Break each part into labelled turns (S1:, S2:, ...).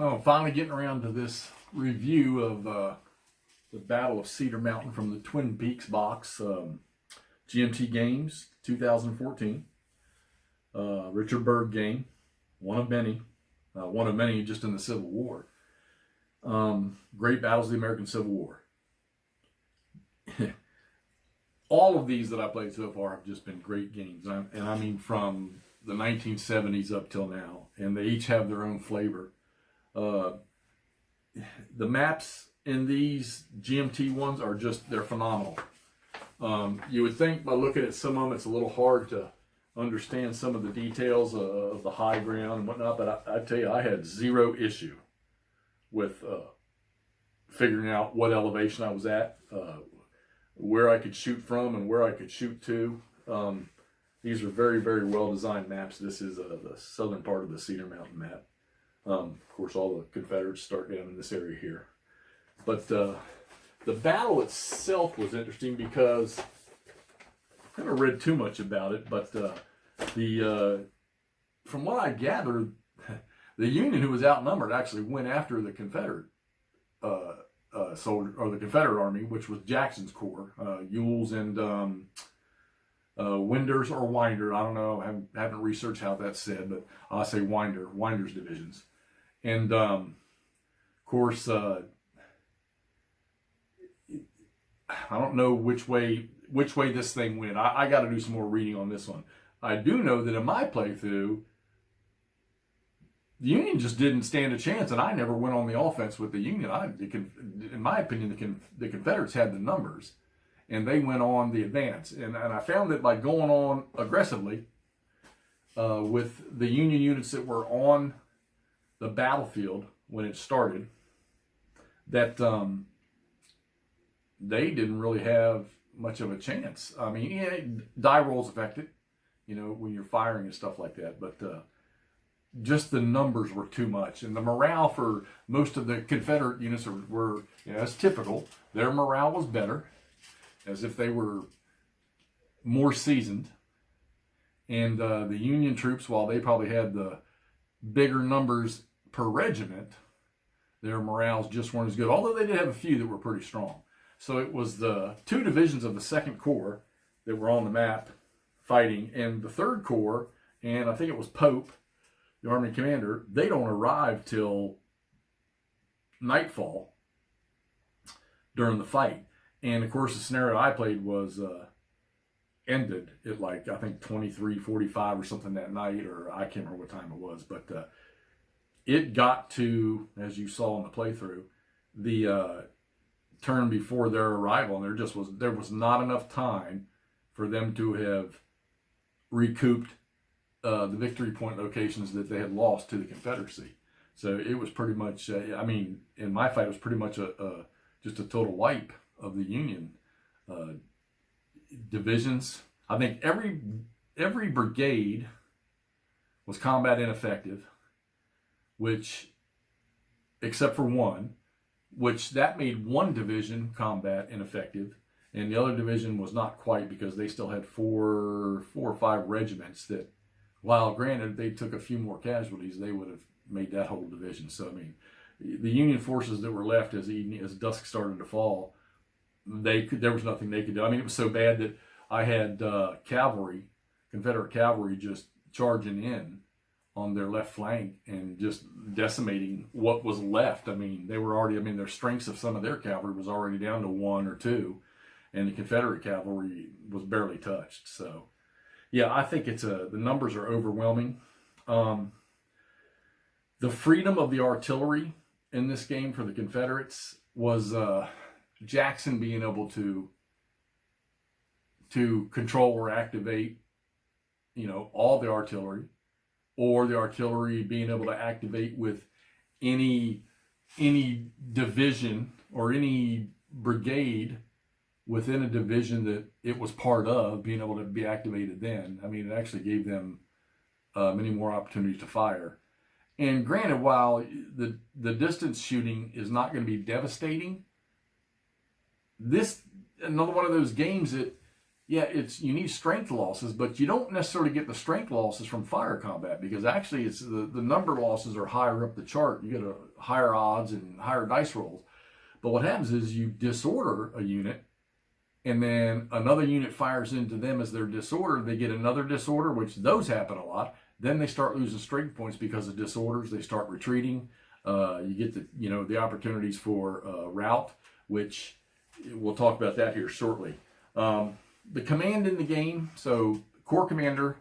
S1: Oh, finally getting around to this review of the Battle of Cedar Mountain from the Twin Peaks box, GMT Games 2014. Richard Berg game, one of many just in the Civil War. Great battles of the American Civil War. All of these that I played so far have just been great games, and I mean from the 1970s up till now, and they each have their own flavor. The maps in these GMT ones are they're phenomenal. You would think by looking at some of them it's a little hard to understand some of the details of the high ground and whatnot, but I tell you, I had zero issue with figuring out what elevation I was at, where I could shoot from and where I could shoot to. These are very, very well designed maps. This is the southern part of the Cedar Mountain map. Of course, all the Confederates start down in this area here. But the battle itself was interesting because I haven't read too much about it, but from what I gathered, the Union, who was outnumbered, actually went after the Confederate soldier, or the Confederate Army, which was Jackson's corps, Ewell's and Winder's or Winder. I don't know. I haven't researched how that's said, but I'll say Winder's divisions. And of course, I don't know which way this thing went. I got to do some more reading on this one. I do know that in my playthrough, the Union just didn't stand a chance, and I never went on the offense with the Union. In my opinion, the Confederates had the numbers, and they went on the advance. And I found that by going on aggressively with the Union units that were on the battlefield when it started, that they didn't really have much of a chance. I mean, yeah, die rolls affected, when you're firing and stuff like that, but just the numbers were too much. And the morale for most of the Confederate units were as typical. Their morale was better, as if they were more seasoned. And the Union troops, while they probably had the bigger numbers per regiment, their morales just weren't as good, although they did have a few that were pretty strong. So it was the two divisions of the 2nd Corps that were on the map fighting, and the 3rd Corps, and I think it was Pope, the Army commander, they don't arrive till nightfall during the fight. And of course, the scenario I played was ended at I think 23:45 or something that night, or I can't remember what time it was, but it got to, as you saw in the playthrough, the turn before their arrival, and there was not enough time for them to have recouped the victory point locations that they had lost to the Confederacy. So it was pretty much, in my fight, it was pretty much just a total wipe of the Union divisions. I think every brigade was combat ineffective, which, except for one, which that made one division combat ineffective, and the other division was not quite, because they still had four or five regiments that, while granted they took a few more casualties, they would have made that whole division. So the Union forces that were left as dusk started to fall, there was nothing they could do. It was so bad that I had Confederate cavalry just charging in on their left flank and just decimating what was left. They were already, their strengths of some of their cavalry was already down to 1 or 2, and the Confederate cavalry was barely touched. So yeah, I think the numbers are overwhelming. The freedom of the artillery in this game for the Confederates was Jackson being able to control or activate, all the artillery, or the artillery being able to activate with any division or any brigade within a division that it was part of, being able to be activated then. It actually gave them many more opportunities to fire. And granted, while the distance shooting is not going to be devastating, this another one of those games that yeah, you need strength losses, but you don't necessarily get the strength losses from fire combat, because actually it's the number losses are higher up the chart. You get a higher odds and higher dice rolls. But what happens is you disorder a unit, and then another unit fires into them as their disorder. They get another disorder, which those happen a lot. Then they start losing strength points because of disorders. They start retreating. You get the opportunities for rout, which we'll talk about that here shortly. The command in the game, so Corps Commander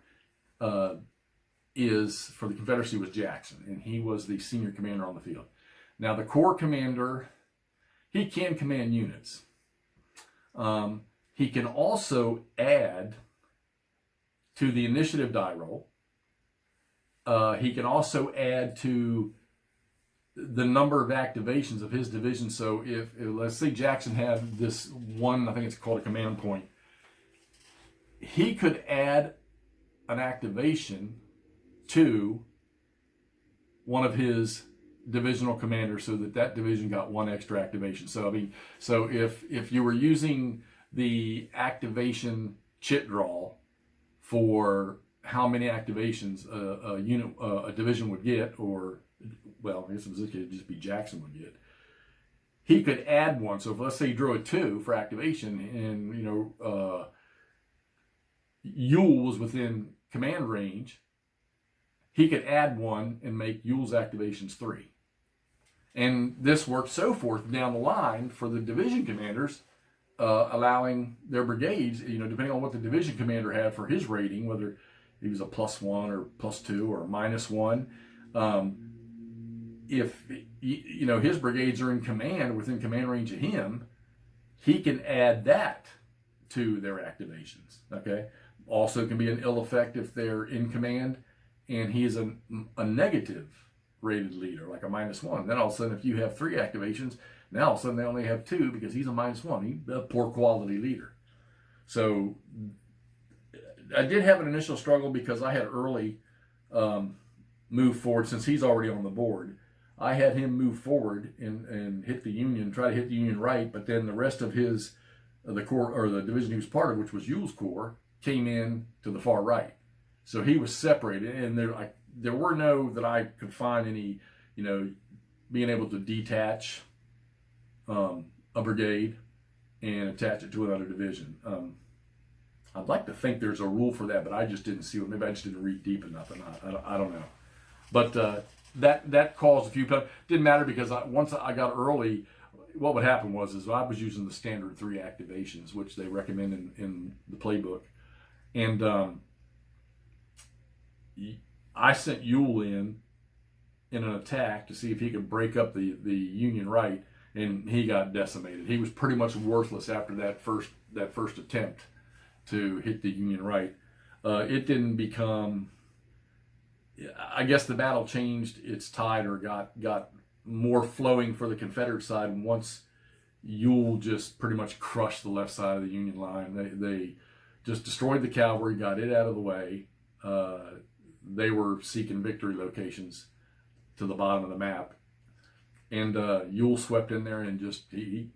S1: is, for the Confederacy, was Jackson, and he was the senior commander on the field. Now the Corps Commander, he can command units. He can also add to the initiative die roll. He can also add to the number of activations of his division. So if let's say Jackson had this one, I think it's called a command point, he could add an activation to one of his divisional commanders so that division got one extra activation. So I mean, so if you were using the activation chit draw for how many activations a division would get, or, well, I guess in this case it'd just be Jackson would get, he could add one. So if, let's say you drew a 2 for activation, and Ewell was within command range, he could add 1 and make Ewell's activations 3. And this worked so forth down the line for the division commanders, allowing their brigades, depending on what the division commander had for his rating, whether he was a +1 or +2 or -1, if his brigades are in command, within command range of him, he can add that to their activations. Okay. Also can be an ill effect if they're in command and he is a negative rated leader, like a -1. Then all of a sudden, if you have 3 activations, now all of a sudden they only have 2 because he's a -1. He's a poor quality leader. So I did have an initial struggle because I had early move forward, since he's already on the board. I had him move forward and hit the Union, try to hit the Union right, but then the rest of the corps, or the division he was part of, which was Ewell's corps, came in to the far right. So he was separated, and there were no that I could find any, being able to detach a brigade and attach it to another division. I'd like to think there's a rule for that, but I just didn't see it. Maybe I just didn't read deep enough, and I don't know. But that caused a few problems. Didn't matter, because once I got early, what would happen was I was using the standard 3 activations, which they recommend in the playbook, and I sent Ewell in an attack to see if he could break up the Union right, and he got decimated. He was pretty much worthless after that first attempt to hit the Union right. It didn't become, I guess the battle changed its tide, or got more flowing for the Confederate side once Ewell just pretty much crushed the left side of the Union line. They just destroyed the cavalry, got it out of the way. They were seeking victory locations to the bottom of the map, and Ewell swept in there and he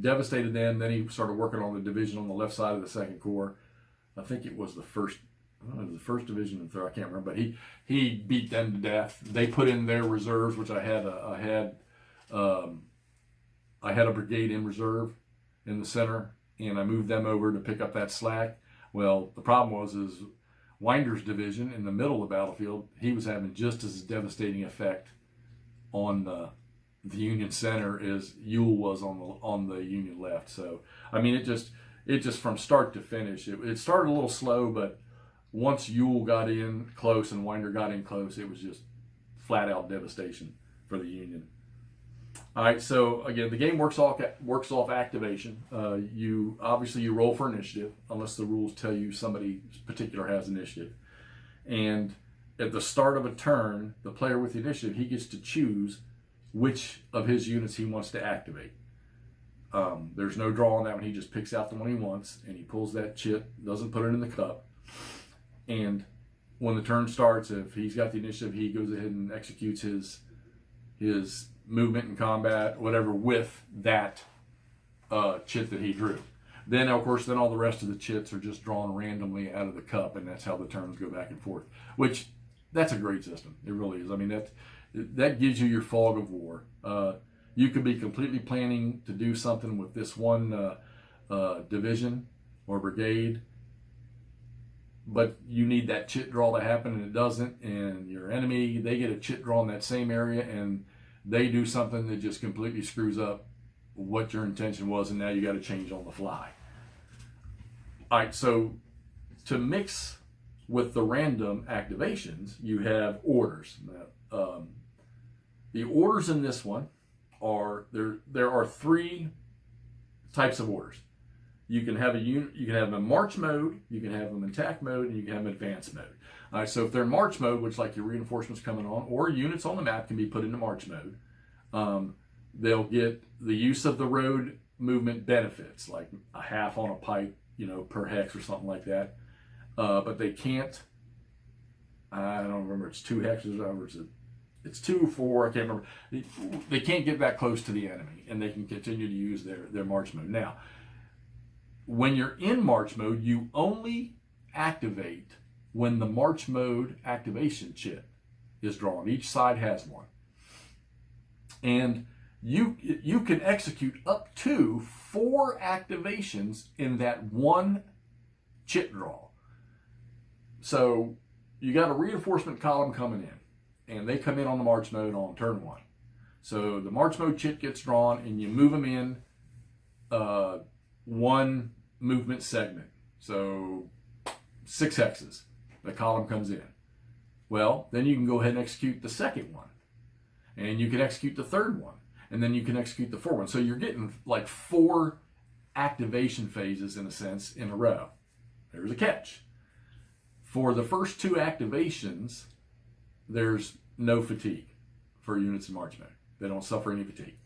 S1: devastated them. Then he started working on the division on the left side of the Second Corps. I think it was the first division and third. I can't remember, but he beat them to death. They put in their reserves, which I had a brigade in reserve in the center, and I moved them over to pick up that slack. Well, the problem is Winder's division in the middle of the battlefield, he was having just as devastating effect on the Union center as Ewell was on the Union left. So I mean, it just from start to finish, it started a little slow, but once Ewell got in close and Winder got in close, it was just flat out devastation for the Union. All right, so again, the game works off activation. You roll for initiative unless the rules tell you somebody particular has initiative. And at the start of a turn, the player with the initiative, he gets to choose which of his units he wants to activate. There's no draw on that one. He just picks out the one he wants, and he pulls that chit, doesn't put it in the cup. And when the turn starts, if he's got the initiative, he goes ahead and executes his movement and combat, whatever, with that chit that he drew. Then, of course, then all the rest of the chits are just drawn randomly out of the cup, and that's how the turns go back and forth. Which, that's a great system. It really is. I mean, that gives you your fog of war. You could be completely planning to do something with this one division or brigade, but you need that chit draw to happen, and it doesn't. And your enemy, they get a chit draw in that same area, and they do something that just completely screws up what your intention was, and now you got to change on the fly. All right, so to mix with the random activations, you have orders. The orders in this one are there are three types of orders. You can have you can have them in march mode, you can have them in attack mode, and you can have them in advanced mode. All right, so if they're in march mode, which like your reinforcements coming on, or units on the map can be put into march mode, they'll get the use of the road movement benefits, like a half on a pipe, per hex or something like that. But they can't, I don't remember, it's 2 hexes, or it's 2, 4, I can't remember. They can't get that close to the enemy, and they can continue to use their march mode. Now, when you're in march mode, you only activate when the march mode activation chit is drawn. Each side has one. And you can execute up to 4 activations in that one chit draw. So you got a reinforcement column coming in, and they come in on the march mode on turn 1. So the march mode chit gets drawn, and you move them in one movement segment. So 6 hexes, the column comes in. Well, then you can go ahead and execute the second one, and you can execute the third one, and then you can execute the fourth one. So you're getting like 4 activation phases, in a sense, in a row. There's a catch. For the first 2 activations, there's no fatigue for units in march mode. They don't suffer any fatigue.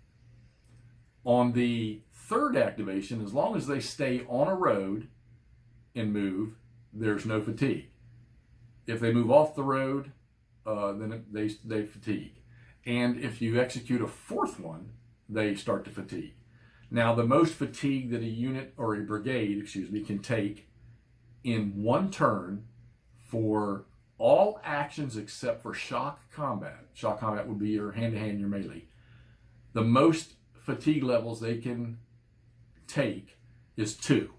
S1: On the third activation, as long as they stay on a road and move, there's no fatigue. If they move off the road, then they fatigue. And if you execute a fourth one, they start to fatigue. Now, the most fatigue that a unit or a brigade, can take in one turn for all actions except for shock combat. Shock combat would be your hand-to-hand, your melee. The most fatigue levels they can take is 2.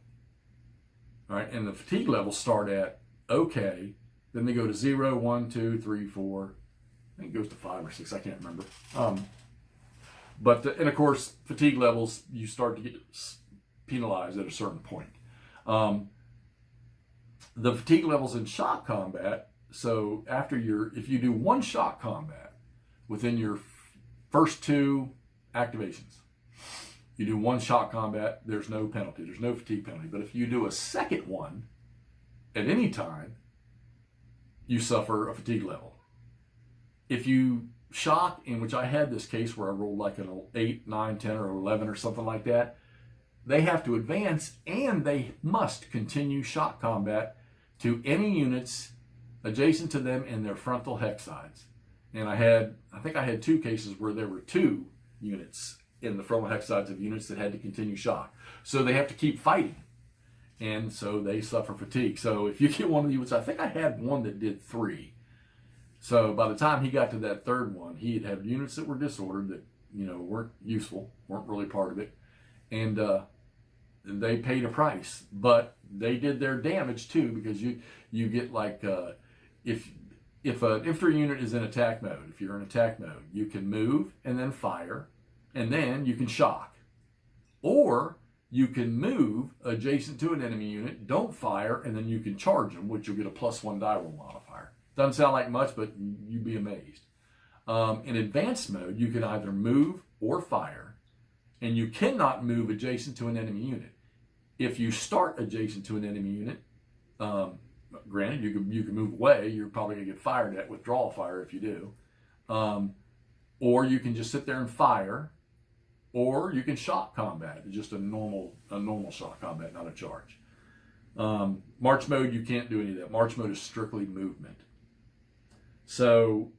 S1: All right, and the fatigue levels start at okay, then they go to 0, 1, 2, 3, 4. I think it goes to 5 or 6. I can't remember. And of course, fatigue levels, you start to get penalized at a certain point. The fatigue levels in shock combat. So if you do 1 shock combat within your first 2 activations, you do 1 shock combat, there's no penalty. There's no fatigue penalty. But if you do a second one at any time, you suffer a fatigue level. If you shock, in which I had this case where I rolled like an 8, 9, 10, or 11 or something like that, they have to advance, and they must continue shock combat to any units adjacent to them in their frontal hex sides. And I think I had 2 cases where there were 2 units in the frontal hex sides of units that had to continue shock. So they have to keep fighting. And so they suffer fatigue. So if you get one of the units, I think I had one that did 3. So by the time he got to that third one, he'd have units that were disordered that, weren't useful, weren't really part of it. And they paid a price. But they did their damage too, because you get like, if an infantry unit is in attack mode, if you're in attack mode, you can move and then fire, and then you can shock. Or you can move adjacent to an enemy unit, don't fire, and then you can charge them, which you'll get a +1 die roll modifier. Doesn't sound like much, but you'd be amazed. In advanced mode, you can either move or fire, and you cannot move adjacent to an enemy unit. If you start adjacent to an enemy unit, granted, you can move away. You're probably going to get fired at withdrawal fire if you do. Or you can just sit there and fire, or you can shock combat. It's just a normal shock combat, not a charge. March mode, you can't do any of that. March mode is strictly movement. So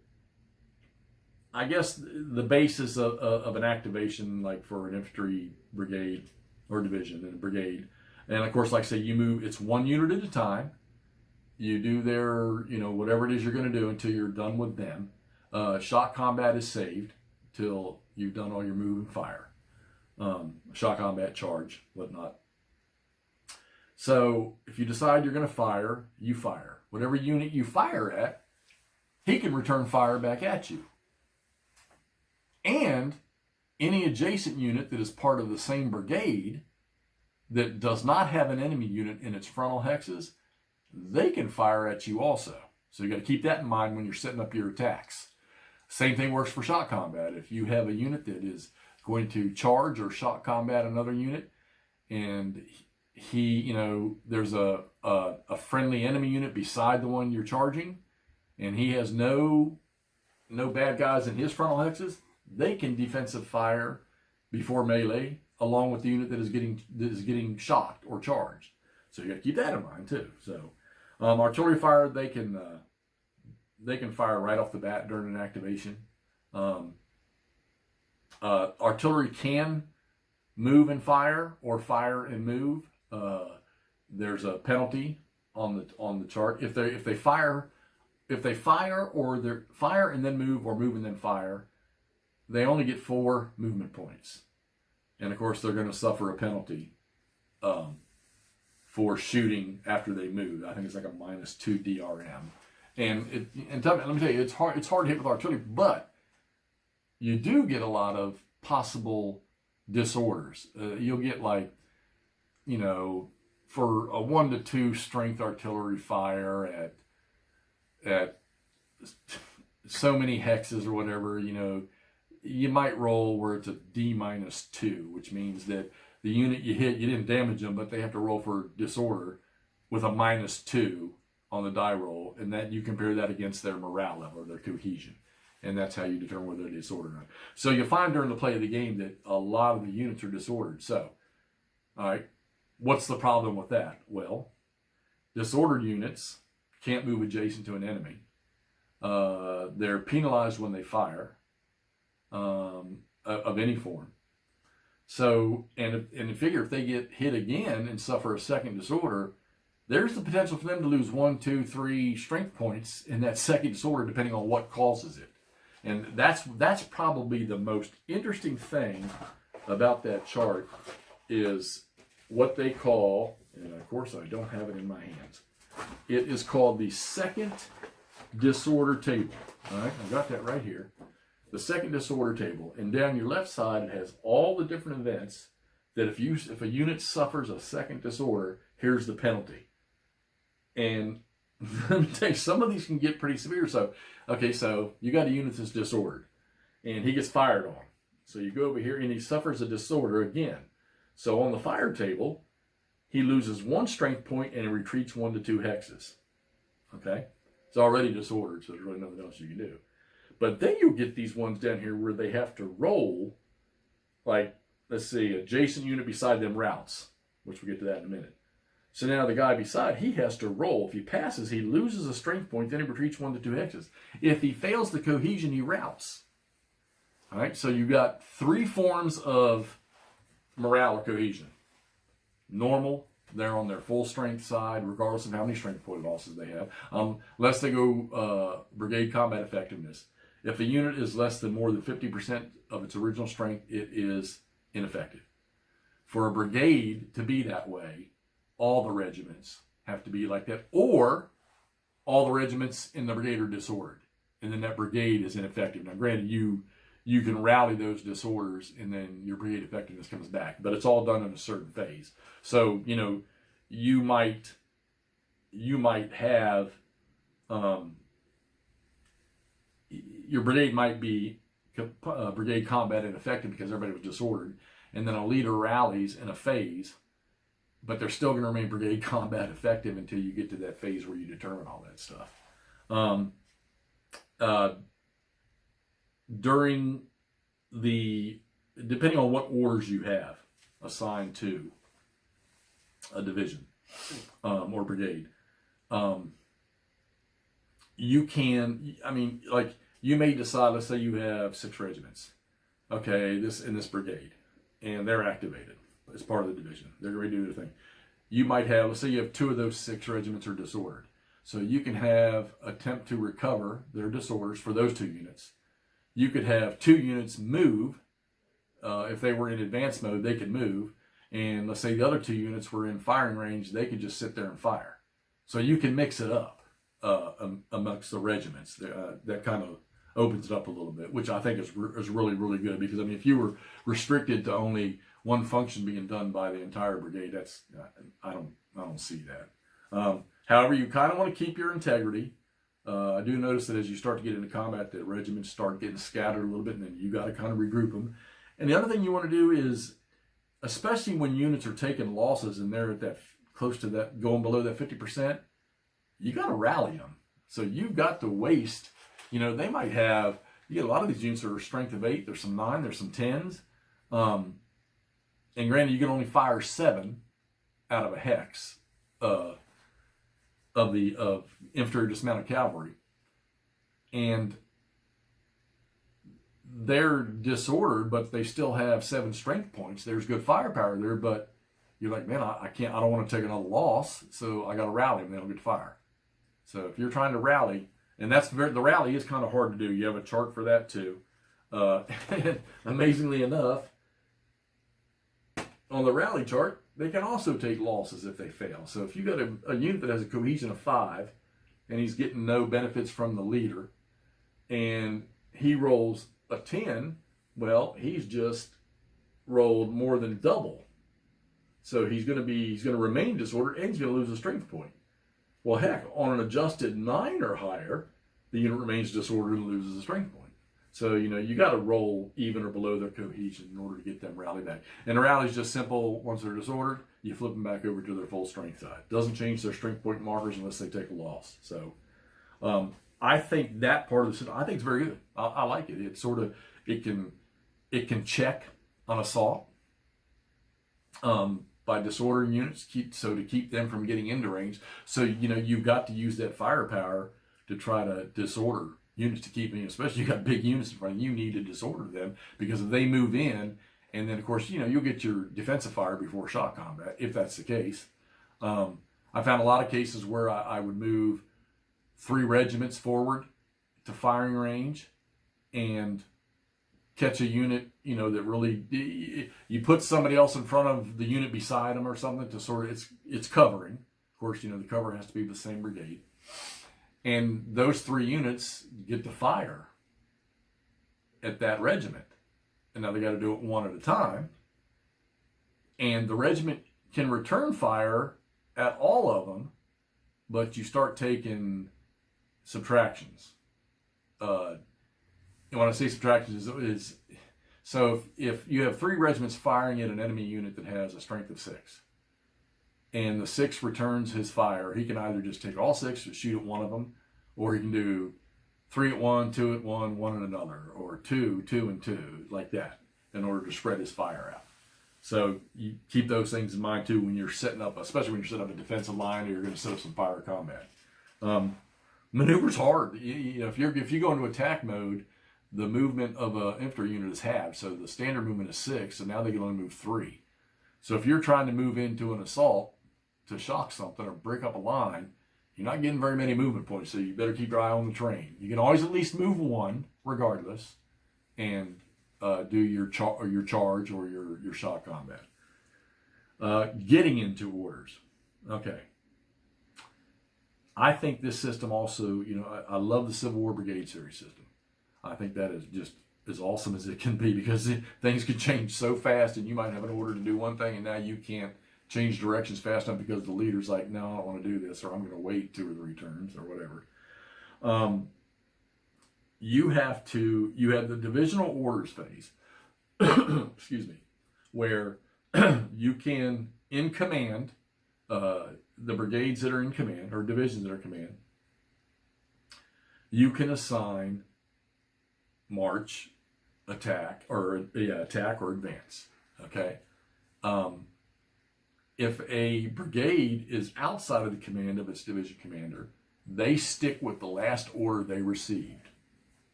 S1: I guess the basis of an activation, like for an infantry brigade or division and a brigade, And of course, like I say, you move, it's one unit at a time. You do their, whatever it is you're going to do until you're done with them. Shot combat is saved till you've done all your move and fire. Shot combat, charge, whatnot. So if you decide you're going to fire, you fire. Whatever unit you fire at, he can return fire back at you. And any adjacent unit that is part of the same brigade that does not have an enemy unit in its frontal hexes, they can fire at you also. So you got to keep that in mind when you're setting up your attacks. Same thing works for shot combat. If you have a unit that is going to charge or shot combat another unit, and there's a friendly enemy unit beside the one you're charging, and he has no bad guys in his frontal hexes, they can defensive fire before melee along with the unit that is getting shot or charged. So you got to keep that in mind too. So artillery fire, they can fire right off the bat during an activation. Artillery can move and fire or fire and move. There's a penalty on the chart if they fire or they fire and then move or move and then fire. They only get 4 movement points, and of course they're going to suffer a penalty for shooting after they move. I think it's like a -2 DRM. And let me tell you, it's hard to hit with artillery, but you do get a lot of possible disorders. You'll get for a 1 to 2 strength artillery fire at so many hexes or whatever, you might roll where it's a D-2, which means that the unit you hit, you didn't damage them, but they have to roll for disorder with a -2 on the die roll, and that you compare that against their morale level or their cohesion, and that's how you determine whether they're disordered or not. So you find during the play of the game that a lot of the units are disordered. So, all right, what's the problem with that? Well, disordered units can't move adjacent to an enemy. They're penalized when they fire of any form. So, and you figure if they get hit again and suffer a second disorder, there's the potential for them to lose 1, 2, 3 strength points in that second disorder, depending on what causes it. And that's probably the most interesting thing about that chart is what they call, and of course I don't have it in my hands, it is called the second disorder table. All right, I've got that right here. The second disorder table, and down your left side it has all the different events that if a unit suffers a second disorder, here's the penalty. And let me tell you, some of these can get pretty severe. So you got a unit that's disordered, and he gets fired on. So you go over here, and he suffers a disorder again. So on the fire table, he loses 1 strength point, and he retreats 1 to 2 hexes. Okay? It's already disordered, so there's really nothing else you can do. But then you'll get these ones down here where they have to roll, like, let's see, adjacent unit beside them routes, which we'll get to that in a minute. So now the guy beside, he has to roll. If he passes, he loses a strength point, then he retreats 1 to 2 hexes. If he fails the cohesion, he routes. All right, so you've got 3 forms of morale or cohesion. Normal, they're on their full strength side, regardless of how many strength point losses they have, unless they go brigade combat effectiveness. If a unit is less than more than 50% of its original strength, it is ineffective. For a brigade to be that way, all the regiments have to be like that, or all the regiments in the brigade are disordered, and then that brigade is ineffective. Now, granted, you can rally those disorders, and then your brigade effectiveness comes back, but it's all done in a certain phase. So, you might have your brigade might be brigade combat ineffective because everybody was disordered, and then a leader rallies in a phase, but they're still going to remain brigade combat effective until you get to that phase where you determine all that stuff. Depending on what orders you have assigned to a division or brigade, you may decide, let's say you have 6 regiments, okay, in this brigade, and they're activated as part of the division. They're going to do their thing. you might have, let's say you have 2 of those 6 regiments are disordered. So you can have attempt to recover their disorders for those 2 units. You could have 2 units move. If they were in advanced mode, they could move. And let's say the other 2 units were in firing range, they could just sit there and fire. So you can mix it up amongst the regiments. That kind of opens it up a little bit, which I think is really, really good. Because, I mean, if you were restricted to only one function being done by the entire brigade, that's I don't see that. However, you kind of want to keep your integrity. I do notice that as you start to get into combat, the regiments start getting scattered a little bit, and then you got to kind of regroup them. And the other thing you want to do is, especially when units are taking losses and they're at that close to that, going below that 50%, you got to rally them. So you've got to waste. You know, they might have. You get a lot of these units are strength of 8. There's some 9. There's some 10s. And granted, you can only fire 7 out of a hex of infantry dismounted cavalry, and they're disordered, but they still have 7 strength points. There's good firepower there, but you're like, man, I can't. I don't want to take another loss, so I got to rally them. They don't get to fire. So if you're trying to rally, and the rally is kind of hard to do. You have a chart for that too. Amazingly enough, on the rally chart, they can also take losses if they fail. So if you got a unit that has a cohesion of 5, and he's getting no benefits from the leader, and he rolls a 10, well, he's just rolled more than double. So he's going to remain disordered, and he's going to lose a strength point. Well, heck, on an adjusted 9 or higher, the unit remains disordered and loses a strength point. So, you know, you got to roll even or below their cohesion in order to get them rally back. And the rally is just simple. Once they're disordered, you flip them back over to their full strength side. Doesn't change their strength point markers unless they take a loss. So, I think that part of the system, I think it's very good. I like it. It's sort of, it can check an assault by disordering units, to keep them from getting into range. So, you know, you've got to use that firepower to try to disorder units to keep in, especially you got big units in front of you, need to disorder them, because if they move in, and then of course, you know, you'll get your defensive fire before shock combat, if that's the case. I found a lot of cases where I would move 3 regiments forward to firing range and catch a unit, you know, that really, you put somebody else in front of the unit beside them or something to sort of, it's covering. Of course, you know, the cover has to be the same brigade. And those 3 units get to fire at that regiment. And now they got to do it one at a time. And the regiment can return fire at all of them, but you start taking subtractions. And when I say subtractions, is so if you have 3 regiments firing at an enemy unit that has a strength of 6, and the 6 returns his fire, he can either just take all 6 and shoot at one of them, or he can do 3 at one, 2 at one, 1 at another, or 2, 2 and 2, like that, in order to spread his fire out. So you keep those things in mind too when you're setting up, especially when you're setting up a defensive line, or you're going to set up some fire combat. Maneuver's hard. You know, if you go into attack mode, the movement of an infantry unit is halved. So the standard movement is 6, and now they can only move 3. So if you're trying to move into an assault to shock something or break up a line, you're not getting very many movement points, so you better keep your eye on the train. You can always at least move 1, regardless, and do your charge or your shock combat. Getting into orders. Okay. I think this system also, you know, I love the Civil War Brigade Series system. I think that is just as awesome as it can be, because things could change so fast, and you might have an order to do one thing, and now you can't change directions fast enough because the leader's like, no, I don't want to do this, or I'm going to wait 2 or 3 turns or whatever. You have the divisional orders phase, excuse me, where you can, in command, the brigades that are in command, or divisions that are in command, you can assign march, attack, or advance. Okay. If a brigade is outside of the command of its division commander, they stick with the last order they received.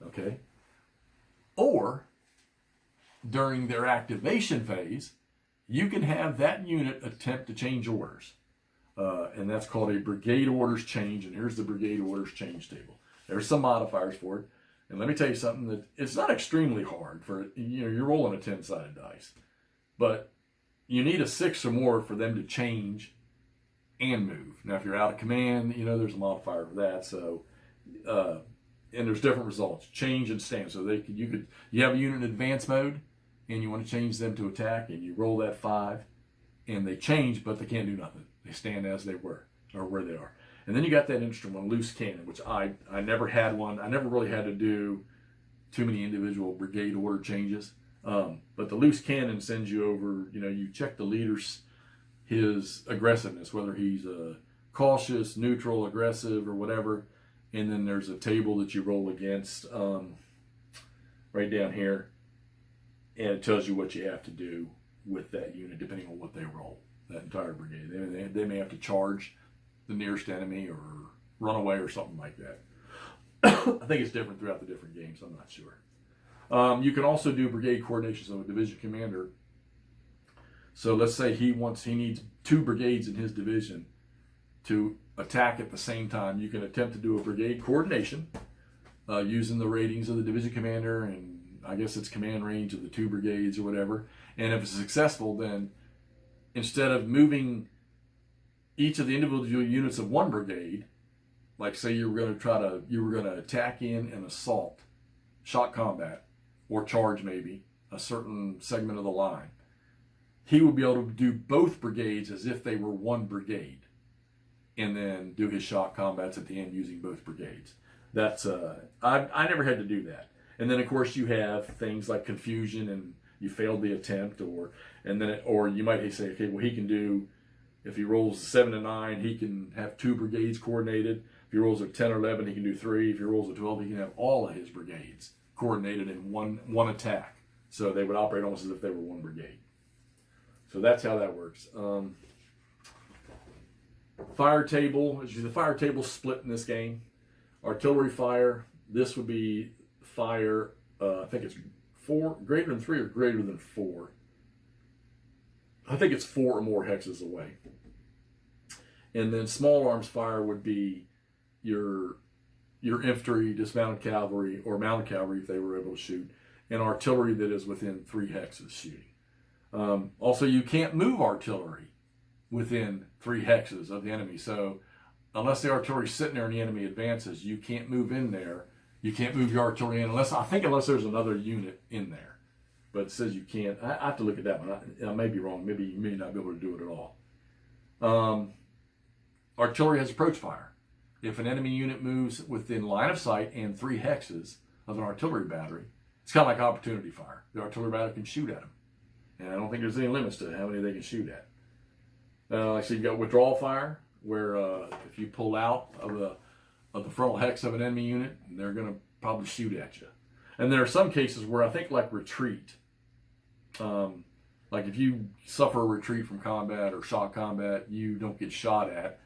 S1: Okay. Or during their activation phase, you can have that unit attempt to change orders. and that's called a brigade orders change. And here's the brigade orders change table. There's some modifiers for it. And let me tell you something, that it's not extremely hard for, you're rolling a 10-sided dice, but you need a 6 or more for them to change and move. Now, if you're out of command, there's a modifier for that. So, and there's different results, change and stand. So you have a unit in advance mode, and you want to change them to attack, and you roll that 5, and they change, but they can't do nothing. They stand as they were, or where they are. And then you got that instrument, loose cannon, which I never had one. I never really had to do too many individual brigade order changes. But the loose cannon sends you over, you check the leader's, his aggressiveness, whether he's cautious, neutral, aggressive, or whatever. And then there's a table that you roll against right down here. And it tells you what you have to do with that unit, depending on what they roll, that entire brigade. They may have to charge the nearest enemy or run away or something like that. I think it's different throughout the different games. I'm not sure. You can also do brigade coordination. So a division commander. So let's say he needs 2 brigades in his division to attack at the same time. You can attempt to do a brigade coordination using the ratings of the division commander, and I guess it's command range of the 2 brigades or whatever. And if it's successful, then instead of moving each of the individual units of one brigade, like say you were going to attack in and assault, shot combat, or charge maybe a certain segment of the line, he would be able to do both brigades as if they were one brigade, and then do his shot combats at the end using both brigades. That's I never had to do that. And then of course you have things like confusion and you failed the attempt, or you might say, okay, well, he can do, if he rolls 7 and 9, he can have 2 brigades coordinated. If he rolls a 10 or 11, he can do 3. If he rolls a 12, he can have all of his brigades coordinated in one attack. So they would operate almost as if they were one brigade. So that's how that works. Fire table, the fire table split in this game. Artillery fire, this would be fire, I think it's 4, greater than 3 or greater than 4. I think it's 4 or more hexes away. And then small arms fire would be your infantry, dismounted cavalry, or mounted cavalry if they were able to shoot, and artillery that is within 3 hexes shooting. Also, you can't move artillery within 3 hexes of the enemy. So unless the artillery's sitting there and the enemy advances, you can't move in there. You can't move your artillery in unless there's another unit in there. But it says you can't. I have to look at that one. I may be wrong. Maybe you may not be able to do it at all. Artillery has approach fire. If an enemy unit moves within line of sight and 3 hexes of an artillery battery, it's kind of like opportunity fire. The artillery battery can shoot at them. And I don't think there's any limits to how many they can shoot at. So you've got withdrawal fire, where if you pull out of the frontal hex of an enemy unit, they're going to probably shoot at you. And there are some cases where I think like retreat, like if you suffer a retreat from combat or shot combat, you don't get shot at.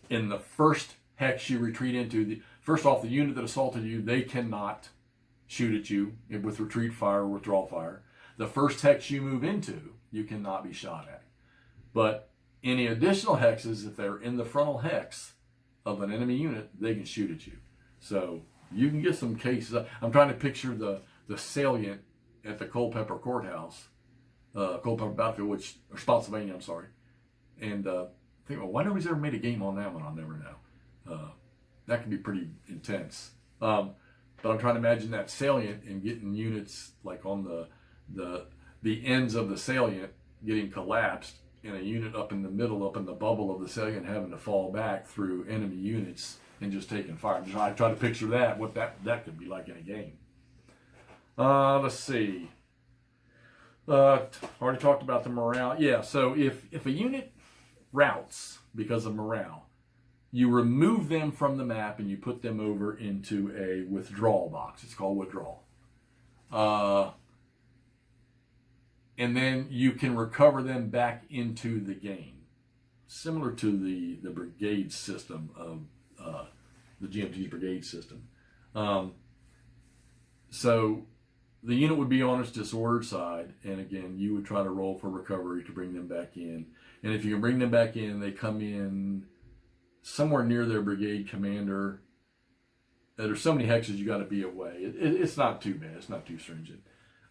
S1: In the first hex you retreat into, first off, the unit that assaulted you, they cannot shoot at you with retreat fire or withdrawal fire. The first hex you move into, you cannot be shot at. But any additional hexes, if they're in the frontal hex of an enemy unit, they can shoot at you. So you can get some cases. I'm trying to picture the salient at the Culpeper Courthouse, Culpeper Battlefield, or Spotsylvania, I'm sorry. And think, well, why nobody's ever made a game on that one? I'll never know. That can be pretty intense. But I'm trying to imagine that salient and getting units like on the ends of the salient getting collapsed, and a unit up in the middle, up in the bubble of the salient, having to fall back through enemy units and just taking fire. I try to picture what that could be like in a game. Let's see. Already talked about the morale. Yeah, so if a unit routes because of morale, you remove them from the map and you put them over into a withdrawal box. It's called withdrawal. And then you can recover them back into the game, similar to the brigade system of the GMT's brigade system. So the unit would be on its disordered side, and again, you would try to roll for recovery to bring them back in. And if you can bring them back in, they come in somewhere near their brigade commander. There's so many hexes you got to be away. It's not too bad. It's not too stringent.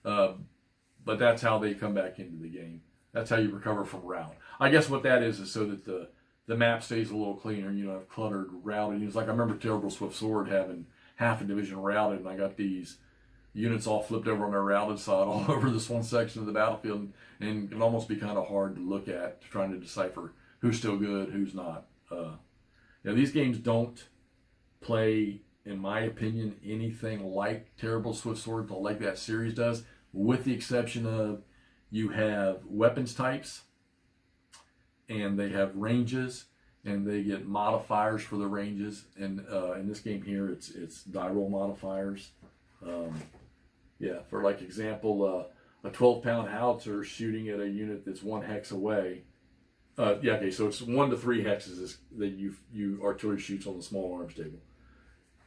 S1: But that's how they come back into the game. That's how you recover from rout. I guess what that is so that the map stays a little cleaner. You don't have cluttered routing. It's like I remember Terrible Swift Sword having half a division routed, and I got these units all flipped over on their routed side all over this one section of the battlefield, and it can almost be kind of hard to look at, trying to decipher who's still good, who's not. These games don't play, in my opinion, anything like Terrible Swift Sword, like that series does, with the exception of you have weapons types, and they have ranges, and they get modifiers for the ranges. And in this game here, it's die roll modifiers. For like example, a 12-pound howitzer shooting at a unit that's 1 hex away. So it's 1 to 3 hexes that you artillery shoots on the small arms table.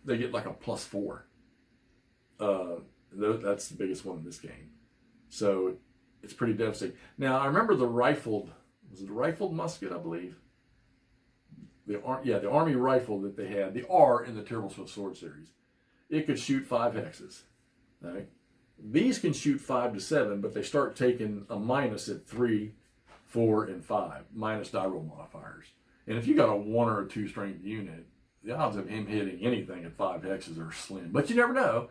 S1: They get like a +4. That's the biggest one in this game. So it's pretty devastating. Now, I remember the rifled musket, I believe? The Army rifle that they had, the R in the Terrible Swift Sword series. It could shoot 5 hexes. Right? These can shoot 5 to 7, but they start taking a minus at 3, 4, and 5, minus die roll modifiers. And if you got a 1 or a 2 strength unit, the odds of him hitting anything at 5 hexes are slim. But you never know.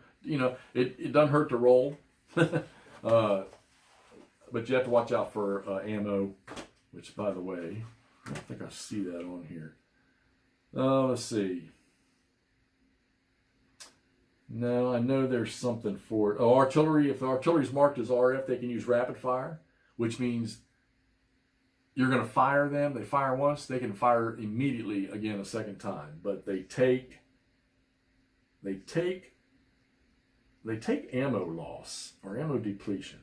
S1: It doesn't hurt to roll. But you have to watch out for ammo, which, by the way, I don't think I see that on here. Let's see. No, I know there's something for it. Oh, artillery. If the artillery is marked as RF, they can use rapid fire, which means you're going to fire them. They fire once, they can fire immediately again a second time. But they take ammo loss or ammo depletion.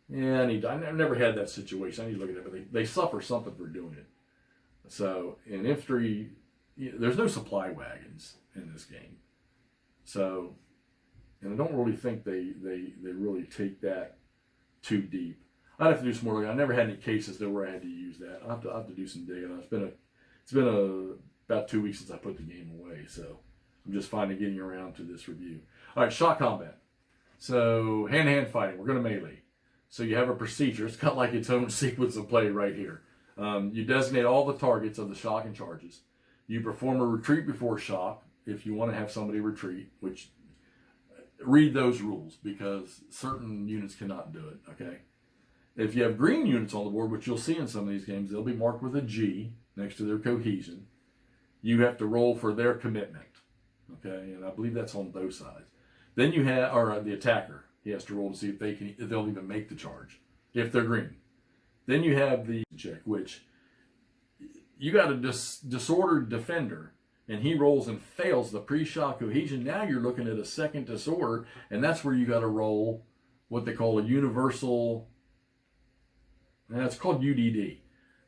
S1: Yeah, I've never had that situation. I need to look at it, but they suffer something for doing it. So in infantry, there's no supply wagons in this game. So, and I don't really think they really take that too deep. I'd have to do some more looking. I never had any cases though where I had to use that. I'll have to do some digging. It's been about 2 weeks since I put the game away, so I'm just finally getting around to this review. All right, shot combat. So hand-to-hand fighting. We're going to melee. So you have a procedure. It's got like its own sequence of play right here. You designate all the targets of the shock and charges. You perform a retreat before shock if you want to have somebody retreat, which read those rules because certain units cannot do it, okay? If you have green units on the board, which you'll see in some of these games, they'll be marked with a G next to their cohesion. You have to roll for their commitment, okay? And I believe that's on both sides. Then you have, the attacker, he has to roll to see if they'll even make the charge, if they're green. Then you have the check, which you got a disordered defender, and he rolls and fails the pre-shock cohesion. Now you're looking at a second disorder, and that's where you got to roll what they call a universal. It's called UDD,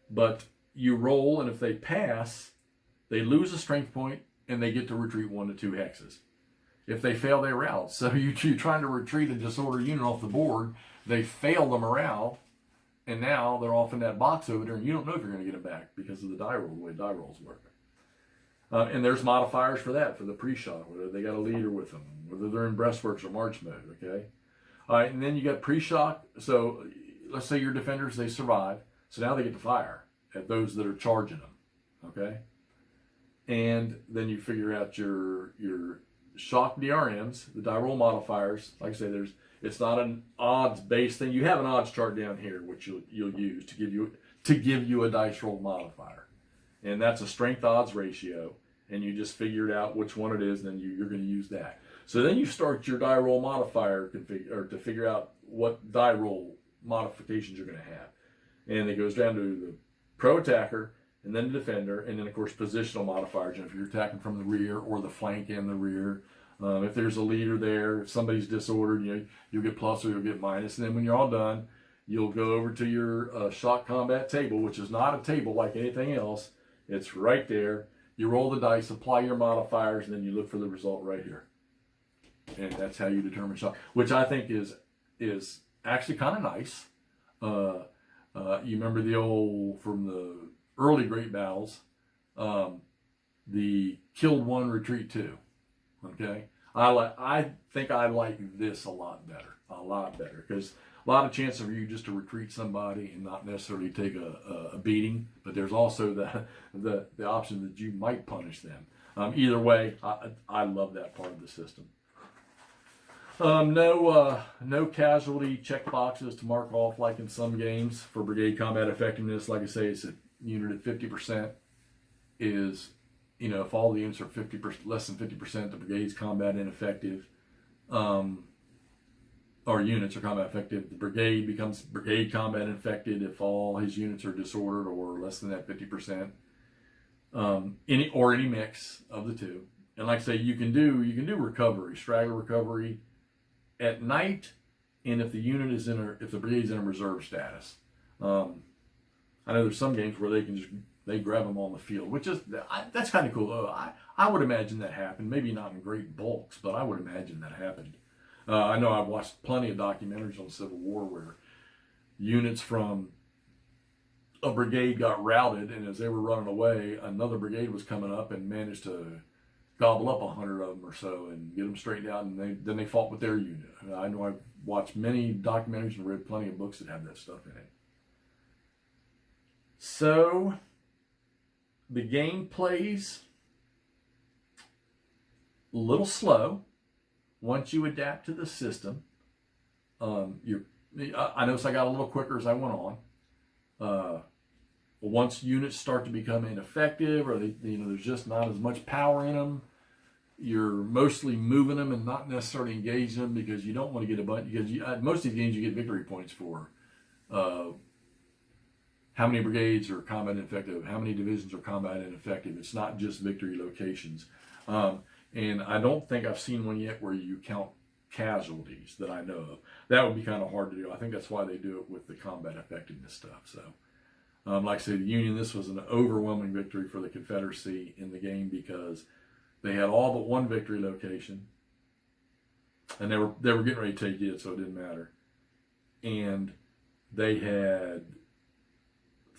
S1: but you roll, and if they pass, they lose a strength point, and they get to retreat 1 to 2 hexes. If they fail, they rout. So you're trying to retreat a disordered unit off the board. They fail the morale, and now they're off in that box over there, and you don't know if you're going to get them back because of the die roll, the way die rolls work. And there's modifiers for that, for the pre-shock, whether they got a leader with them, whether they're in breastworks or march mode, okay? All right, and then you got pre-shock. So let's say your defenders, they survive. So now they get to fire at those that are charging them, okay? And then you figure out your shock DRMs, the die roll modifiers. Like I say, it's not an odds-based thing. You have an odds chart down here, which you'll use to give you a dice roll modifier. And that's a strength odds ratio, and you just figured out which one it is, and then you're going to use that. So then you start your die roll modifier to figure out what die roll modifications you're going to have. And it goes down to the pro attacker, and then the defender, and then of course positional modifiers. If you're attacking from the rear or the flank and the rear, if there's a leader there, if somebody's disordered, you'll get plus or you'll get minus. And then when you're all done, you'll go over to your shock combat table, which is not a table like anything else. It's right there. You roll the dice, apply your modifiers, and then you look for the result right here. and that's how you determine shock, which I think is actually kind of nice. You remember the old, from the early great battles, the killed one, retreat two. Okay, I think I like this a lot better, because a lot of chances for you just to retreat somebody and not necessarily take a beating, but there's also the option that you might punish them. Either way, I love that part of the system. No casualty check boxes to mark off like in some games for brigade combat effectiveness. Like I say, it's a unit at 50% is, if all the units are 50%, less than 50%, the brigade's combat ineffective. Or units are combat effective. The brigade becomes brigade combat infected if all his units are disordered or less than that 50%. Any mix of the two. And like I say, you can do recovery, straggler recovery at night, and if the unit is if the brigade's in a reserve status. I know there's some games where they grab them on the field, which is that's kind of cool. I would imagine that happened. Maybe not in great bulks, but I would imagine that happened. I know I've watched plenty of documentaries on the Civil War where units from a brigade got routed, and as they were running away, another brigade was coming up and managed to gobble up 100 of them or so and get them straightened out, and then they fought with their unit. I know I've watched many documentaries and read plenty of books that have that stuff in it. So the game plays a little slow once you adapt to the system. I noticed I got a little quicker as I went on. Once units start to become ineffective, or there's just not as much power in them, you're mostly moving them and not necessarily engaging them, because you don't want to get a bunch. Because most of these games you get victory points for how many brigades are combat ineffective, how many divisions are combat ineffective. It's not just victory locations. And I don't think I've seen one yet where you count casualties that I know of. That would be kind of hard to do. I think that's why they do it with the combat effectiveness stuff. So, like I said, the Union, this was an overwhelming victory for the Confederacy in the game, because they had all but one victory location, and they were getting ready to take it, so it didn't matter. And they had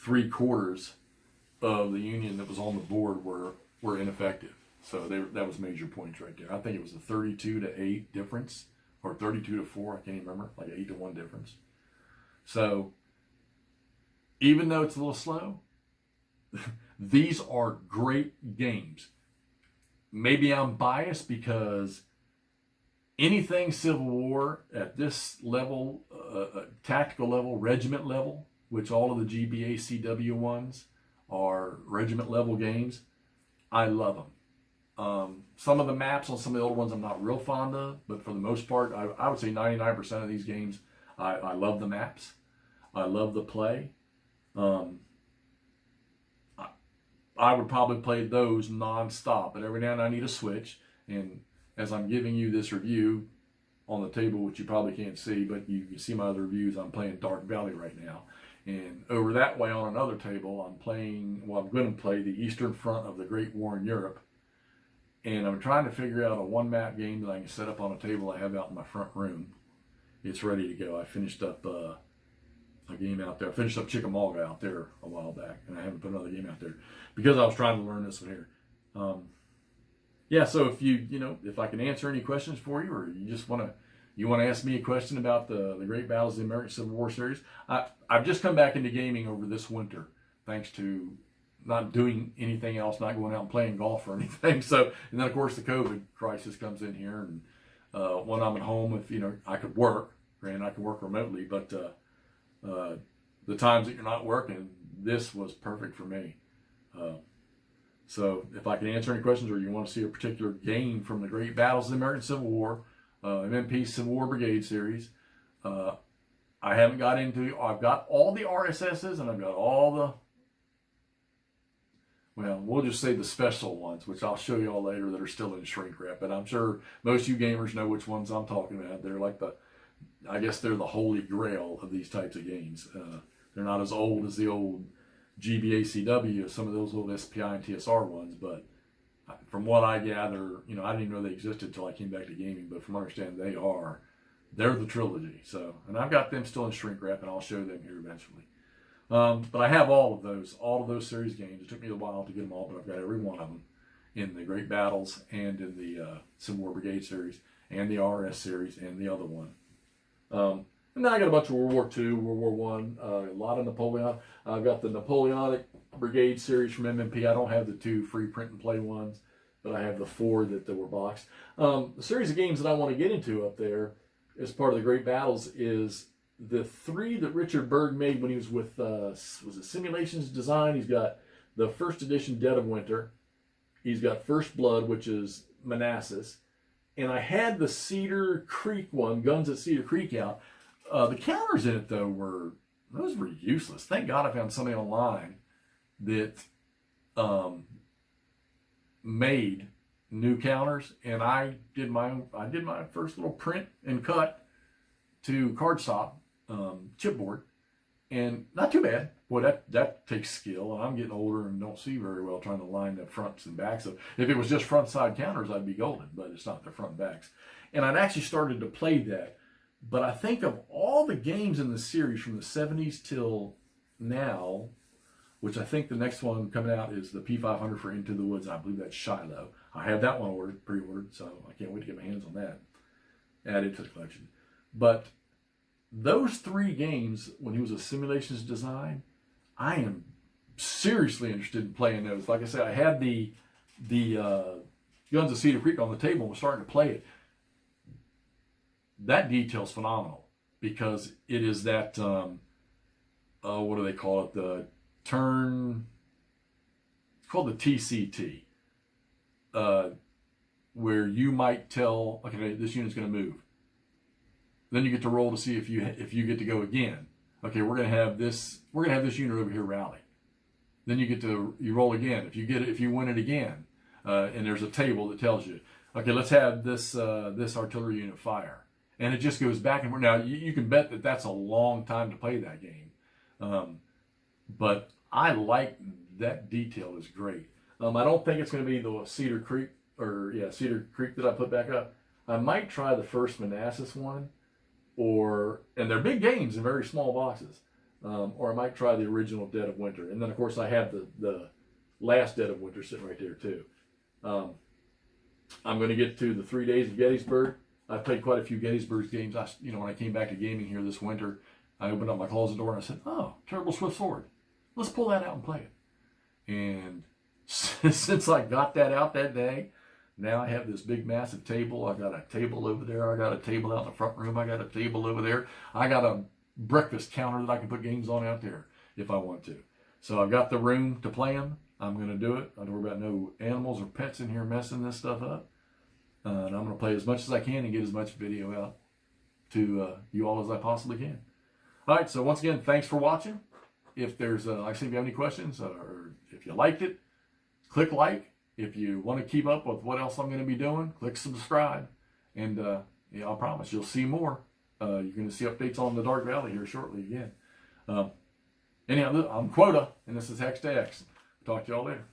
S1: 3/4 of the Union that was on the board were ineffective. So that was major points right there. I think it was a 32-8 difference, or 32-4. I can't even remember, like an 8-1 difference. So even though it's a little slow, these are great games. Maybe I'm biased because anything Civil War at this level, tactical level, regiment level, which all of the GBA CW ones are regiment level games, I love them. Some of the maps on some of the old ones I'm not real fond of, but for the most part, I would say 99% of these games, I love the maps. I love the play. I would probably play those nonstop, but every now and then I need a switch. And as I'm giving you this review on the table, which you probably can't see, but you can see my other reviews, I'm playing Dark Valley right now. And over that way on another table, I'm going to play the Eastern Front of the Great War in Europe. And I'm trying to figure out a one-map game that I can set up on a table I have out in my front room. It's ready to go. I finished up a game out there. I finished up Chickamauga out there a while back, and I haven't put another game out there because I was trying to learn this one here. So if I can answer any questions for you, or you just want to ask me a question about the Great Battles of the American Civil War series, I've just come back into gaming over this winter, thanks to not doing anything else, not going out and playing golf or anything. So, and then of course the COVID crisis comes in here, and when I'm at home, if I could work, and I can work remotely, but the times that you're not working, this was perfect for me. So if I can answer any questions, or you want to see a particular game from the Great Battles of the American Civil War, MMP Civil War Brigade series, I haven't got into. I've got all the RSSs, and I've got all we'll just say the special ones, which I'll show you all later, that are still in shrink wrap. But I'm sure most of you gamers know which ones I'm talking about. They're like I guess they're the holy grail of these types of games. They're not as old as the old GBACW, some of those old SPI and TSR ones, but from what I gather, you know, I didn't even know they existed until I came back to gaming, but from what I understand, they're the trilogy. So, and I've got them still in shrink wrap, and I'll show them here eventually. But I have all of those series games. It took me a while to get them all, but I've got every one of them in the Great Battles and in the Civil War Brigade series and the RS series and the other one. And then I got a bunch of World War II, World War One, a lot of Napoleon. I've got the Napoleonic Brigade series from MMP. I don't have the 2 free print and play ones, but I have the 4 that were boxed. The series of games that I want to get into up there as part of the Great Battles is the 3 that Richard Berg made when he was with, was it Simulations Design? He's got the first edition Dead of Winter. He's got First Blood, which is Manassas. And I had the Cedar Creek one, Guns at Cedar Creek out. The counters in it, though, those were useless. Thank God I found somebody online that made new counters, and I did my first little print and cut to cardstock chipboard, and not too bad. Boy, that takes skill, and I'm getting older and don't see very well trying to line the fronts and backs. So if it was just front side counters, I'd be golden, but it's not the front and backs. And I'd actually started to play that. But I think of all the games in the series from the 70s till now, which I think the next one coming out is the P500 for Into the Woods. I believe that's Shiloh. I have that one pre-ordered, so I can't wait to get my hands on that. Added to the collection. But those 3 games, when he was a Simulations Design, I am seriously interested in playing those. Like I said, I had the Guns of Cedar Creek on the table and was starting to play it. That detail's phenomenal because it is that, what do they call it? It's called the TCT, where you might tell, okay, this unit's going to move. Then you get to roll to see if you get to go again. Okay, we're going to have this unit over here rally. Then you roll again. If you win it again, and there's a table that tells you, okay, let's have this artillery unit fire. And it just goes back and forth. Now, you can bet that that's a long time to play that game. But I like that detail is great. I don't think it's going to be the Cedar Creek that I put back up. I might try the first Manassas one, and they're big games in very small boxes. Or I might try the original Dead of Winter. And then, of course, I have the last Dead of Winter sitting right there, too. I'm going to get to the 3 Days of Gettysburg. I've played quite a few Gettysburg games. When I came back to gaming here this winter, I opened up my closet door and I said, "Oh, Terrible Swift Sword. Let's pull that out and play it." And since I got that out that day, now I have this big, massive table. I got a table over there. I got a table out in the front room. I got a table over there. I got a breakfast counter that I can put games on out there if I want to. So I've got the room to play them. I'm going to do it. I don't worry about no animals or pets in here messing this stuff up. And I'm going to play as much as I can and get as much video out to you all as I possibly can. All right, so once again, thanks for watching. If there's, like I said, if you have any questions or if you liked it, click like. If you want to keep up with what else I'm going to be doing, click subscribe. And I promise you'll see more. You're going to see updates on the Dark Valley here shortly again. Anyhow, I'm Quota, and this is Hex to X. Talk to y'all later.